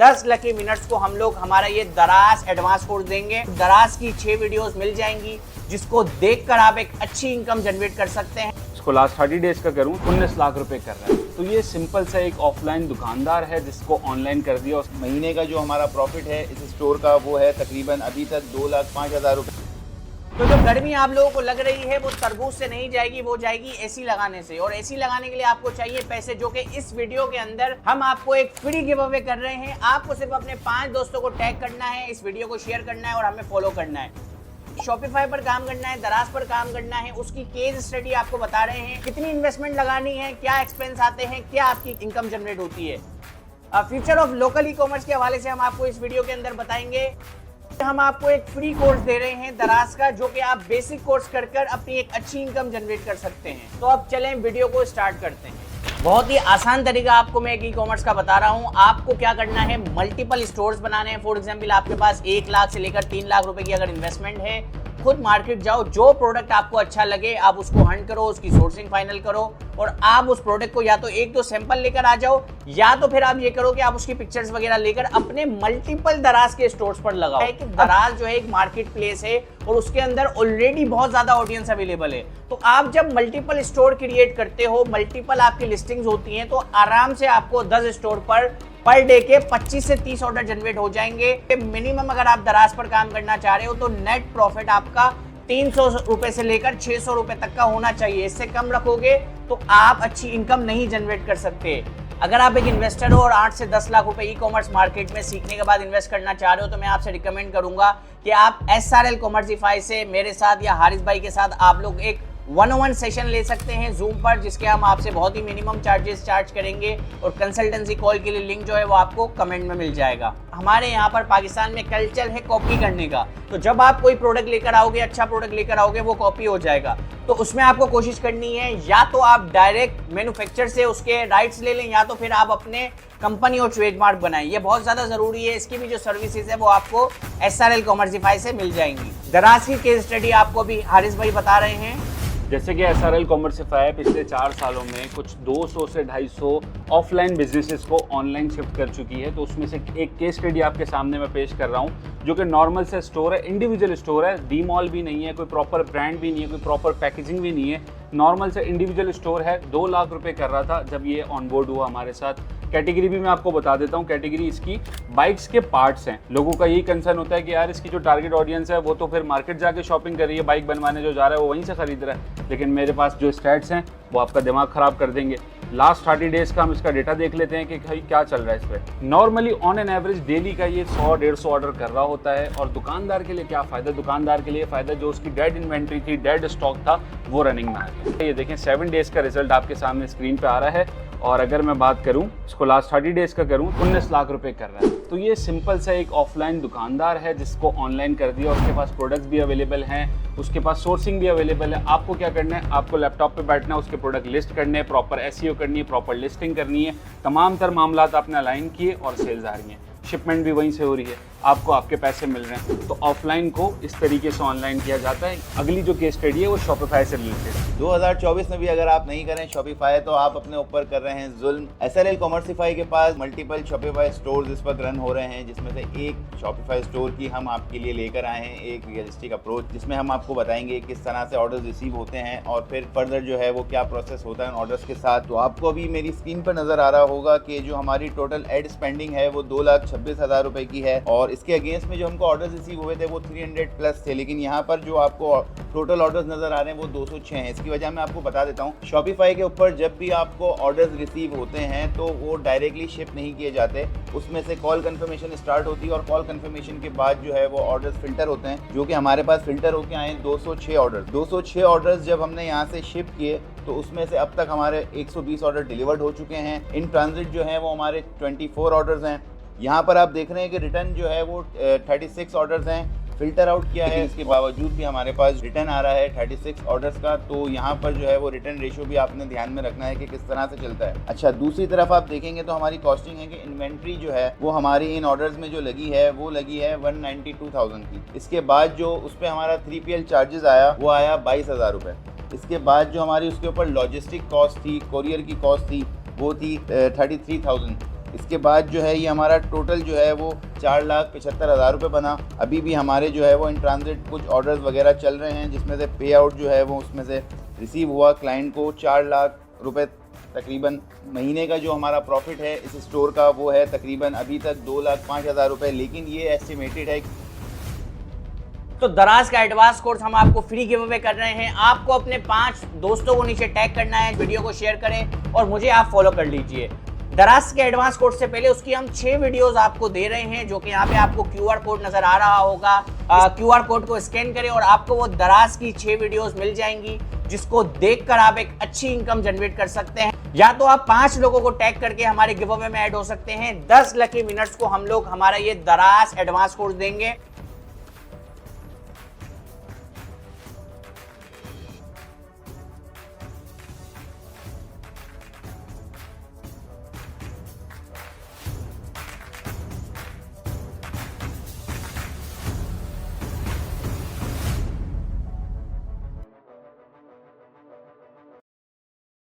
10 lucky minutes को हम लोग हमारा ये दराज एडवांस कोर्स देंगे। दराज की 6 वीडियोस मिल जाएंगी जिसको देखकर आप एक अच्छी इनकम जनरेट कर सकते हैं। इसको लास्ट 30 डेज का करूं 19 लाख रुपए कर रहा है। तो ये सिंपल सा एक ऑफलाइन दुकानदार है जिसको ऑनलाइन कर दिया। महीने का जो हमारा प्रॉफिट है इस स्टोर का वो है तकरीबन अभी तक 2,05,000 रुपये। तो जो गर्मी आप लोगों को लग रही है वो तरबूज से नहीं जाएगी, वो जाएगी एसी लगाने से। और एसी लगाने के लिए आपको चाहिए पैसे, जो कि इस वीडियो के अंदर हम आपको एक फ्री गिव अवे कर रहे हैं। आपको सिर्फ अपने 5 दोस्तों को टैग करना है, इस वीडियो को शेयर करना है और हमें फॉलो करना है। शॉपिफाई पर काम करना है, दराज पर काम करना है, उसकी केस स्टडी आपको बता रहे हैं, कितनी इन्वेस्टमेंट लगानी है, क्या एक्सपेंस आते हैं, क्या आपकी इनकम जनरेट होती है। Future of local e commerce के हवाले से हम आपको इस वीडियो के अंदर बताएंगे। हम आपको एक फ्री कोर्स दे रहे हैं दराज का, जो कि आप बेसिक कोर्स कर अपनी एक अच्छी इनकम जनरेट कर सकते हैं। तो अब चलें वीडियो को स्टार्ट करते हैं। बहुत ही आसान तरीका आपको मैं एक ई कॉमर्स का बता रहा हूं। आपको क्या करना है, मल्टीपल स्टोर्स बनाने हैं। फॉर एग्जांपल आपके पास 1 लाख से लेकर 3 लाख रुपए की अगर इन्वेस्टमेंट है, खुद मार्केट जाओ, जो प्रोडक्ट आपको अच्छा लगे आप उसको हंट करो, उसकी सोर्सिंग फाइनल करो और आप उस प्रोडक्ट को या तो 1-2 सैंपल लेकर आ जाओ, या तो फिर आप ये करो कि आप उसकी पिक्चर्स वगैरह लेकर अपने मल्टीपल दराज के स्टोर्स पर लगाओ। कि दराज जो है एक मार्केट प्लेस है और उसके अंदर ऑलरेडी बहुत ज्यादा ऑडियंस अवेलेबल है। तो आप जब मल्टीपल स्टोर क्रिएट करते हो, मल्टीपल आपकी लिस्टिंग्स होती हैं, तो आराम से आपको 10 स्टोर पर डे के 25 से 30 ऑर्डर जनरेट हो जाएंगे। मिनिमम अगर आप दराज पर काम करना चाह रहे हो तो नेट प्रॉफिट आपका 300 रुपए से लेकर 600 रुपए तक का होना चाहिए। इससे कम रखोगे तो आप अच्छी इनकम नहीं जनरेट कर सकते। अगर आप एक इन्वेस्टर हो और 8 से 10 लाख रुपए ई कॉमर्स मार्केट में सीखने के बाद इन्वेस्ट करना चाह रहे हो, तो मैं आपसे रिकमेंड करूंगा कि आप SRL कॉमर्सिफाई से मेरे साथ या हारिस भाई के साथ आप लोग एक 1-on-1 सेशन ले सकते हैं जूम पर, जिसके हम आपसे बहुत ही मिनिमम चार्जेस चार्ज करेंगे। और कंसल्टेंसी कॉल के लिए लिंक जो है वो आपको कमेंट में मिल जाएगा। हमारे यहाँ पर पाकिस्तान में कल्चर है कॉपी करने का। तो जब आप कोई प्रोडक्ट लेकर आओगे, अच्छा प्रोडक्ट लेकर आओगे, वो कॉपी हो जाएगा। तो उसमें आपको कोशिश करनी है या तो आप डायरेक्ट मैन्युफैक्चरर से उसके राइट्स ले लें, या तो फिर आप अपने कंपनी और ट्रेडमार्क बनाएं। ये बहुत ज्यादा जरूरी है। इसकी भी जो सर्विसेज है वो आपको SRL कॉमर्सिफाई से मिल जाएंगी। दराज की केस स्टडी आपको भी हारिस भाई बता रहे हैं। जैसे कि SRL कॉमर्सिफाई पिछले 4 सालों में कुछ 200 से 250 ऑफलाइन बिजनेसेस को ऑनलाइन शिफ्ट कर चुकी है। तो उसमें से एक केस स्टडी आपके सामने मैं पेश कर रहा हूँ, जो कि नॉर्मल से स्टोर है, इंडिविजुअल स्टोर है, डी मॉल भी नहीं है, कोई प्रॉपर ब्रांड भी नहीं है, कोई प्रॉपर पैकेजिंग भी नहीं है, नॉर्मल से इंडिविजुअल स्टोर है। 2 लाख रुपए कर रहा था जब ये ऑनबोर्ड हुआ हमारे साथ। कैटेगरी भी मैं आपको बता देता हूँ। कैटेगरी इसकी बाइक्स के पार्ट्स हैं। लोगों का यही कंसर्न होता है कि यार इसकी जो टारगेट ऑडियंस है वो तो फिर मार्केट जाके शॉपिंग कर रही है, बाइक बनवाने जो जा रहा है वो वहीं से खरीद रहा है। लेकिन मेरे पास जो स्टैट्स हैं वो आपका दिमाग ख़राब कर देंगे। लास्ट 30 डेज़ का हम इसका डेटा देख लेते हैं कि भाई क्या चल रहा है इस पर। Normally on an average daily का ये 100-150 ऑर्डर कर रहा होता है। और दुकानदार के लिए क्या फ़ायदा? दुकानदार के लिए फ़ायदा जो उसकी डेड इन्वेंट्री थी, डेड स्टॉक था, वो रनिंग में आ गया। ये देखें 7 डेज़ का रिजल्ट आपके सामने स्क्रीन पे आ रहा है। और अगर मैं बात करूं, इसको लास्ट 30 डेज़ का करूं, 19 लाख रुपए कर रहा है। तो ये सिंपल सा एक ऑफलाइन दुकानदार है जिसको ऑनलाइन कर दिया। उसके पास प्रोडक्ट्स भी अवेलेबल हैं, उसके पास सोर्सिंग भी अवेलेबल है। आपको क्या करना है, आपको लैपटॉप पे बैठना है, उसके प्रोडक्ट लिस्ट करने हैं, प्रॉपर SEO करनी है, प्रॉपर लिस्टिंग करनी है, तमाम तर मामलात आपने अलाइन किए और सेल्स आ रही हैं, शिपमेंट भी वहीं से हो रही है, आपको आपके पैसे मिल रहे हैं। तो ऑफलाइन को इस तरीके से ऑनलाइन किया जाता है। अगली जो केस स्टडी है वो शॉपिफाई से रिलेटेड है। 2024 में भी अगर आप नहीं करें शॉपिफाई तो आप अपने ऊपर कर रहे हैं जुल्म। SRL कॉमर्सिफाई के पास मल्टीपल शॉपिफाई स्टोर्स इस वक्त रन हो रहे हैं, जिसमें से एक शॉपिफाई स्टोर की हम आपके लिए लेकर आए हैं एक रियलिस्टिक अप्रोच, जिसमें हम आपको बताएंगे किस तरह से ऑर्डर्स रिसीव होते हैं और फिर फर्दर जो है वो क्या प्रोसेस होता है ऑर्डर्स के साथ। तो आपको अभी मेरी स्क्रीन पर नजर आ रहा होगा कि जो हमारी टोटल एड स्पेंडिंग है वो 2,26,000 रुपए की है। और इसके अगेंस्ट में जो हमको ऑर्डर्स रिसीव हुए थे वो 300 प्लस थे। लेकिन यहाँ पर जो आपको टोटल ऑर्डर्स नजर आ रहे हैं वो 206 हैं। इसकी वजह मैं आपको बता देता हूँ, शॉपिफाई के ऊपर जब भी आपको ऑर्डर्स रिसीव होते हैं तो वो डायरेक्टली शिप नहीं किए जाते। उसमें से कॉल कंफर्मेशन स्टार्ट होती है और कॉल कंफर्मेशन के बाद जो है वो ऑर्डर्स फिल्टर होते हैं, जो कि हमारे पास फिल्टर होके आए 206 ऑर्डर्स। 206 ऑर्डर्स जब हमने यहाँ से शिप किए तो उसमें से अब तक हमारे 120 ऑर्डर डिलीवर्ड हो चुके हैं। इन ट्रांजिट जो है वो हमारे 24 ऑर्डर्स हैं। यहाँ पर आप देख रहे हैं कि रिटर्न जो है वो 36 ऑर्डर्स हैं। फिल्टर आउट किया है, इसके बावजूद भी हमारे पास रिटर्न आ रहा है 36 ऑर्डर्स का। तो यहाँ पर जो है वो रिटर्न रेशियो भी आपने ध्यान में रखना है कि किस तरह से चलता है। अच्छा, दूसरी तरफ आप देखेंगे तो हमारी कॉस्टिंग है कि इन्वेंट्री जो है वो हमारी इन ऑर्डर्स में जो लगी है वो लगी है 192,000 की। इसके बाद जो उस पर हमारा 3PL चार्जेस आया वो आया 22,000 रुपये। इसके बाद जो हमारी उसके ऊपर लॉजिस्टिक कॉस्ट थी, कोरियर की कॉस्ट थी, वो थी 33,000। इसके बाद जो है ये हमारा टोटल जो है वो 4,75,000 रुपये बना। अभी भी हमारे जो है वो इन ट्रांजिट कुछ ऑर्डर्स वगैरह चल रहे हैं, जिसमें से पे आउट जो है वो उसमें से रिसीव हुआ क्लाइंट को 4 लाख रुपये तकरीबन। महीने का जो हमारा प्रॉफिट है इस स्टोर का वो है तकरीबन अभी तक 2,05,000 रुपये, लेकिन ये एस्टिमेटेड है। तो दराज का एडवांस कोर्स हम आपको फ्री गिव अवे कर रहे हैं। आपको अपने 5 दोस्तों को नीचे टैग करना है, वीडियो को शेयर करें और मुझे आप फॉलो कर लीजिए। दराज के एडवांस कोर्स से पहले उसकी हम 6 वीडियोस आपको दे रहे हैं, जो कि यहाँ पे आपको QR कोड नजर आ रहा होगा। QR कोड को स्कैन करें और आपको वो दराज की 6 वीडियोस मिल जाएंगी, जिसको देखकर आप एक अच्छी इनकम जनरेट कर सकते हैं। या तो आप 5 लोगों को टैग करके हमारे गिव अवे में ऐड हो सकते हैं। 10 लकी विनर्स को हम लोग हमारा ये दराज एडवांस कोर्स देंगे।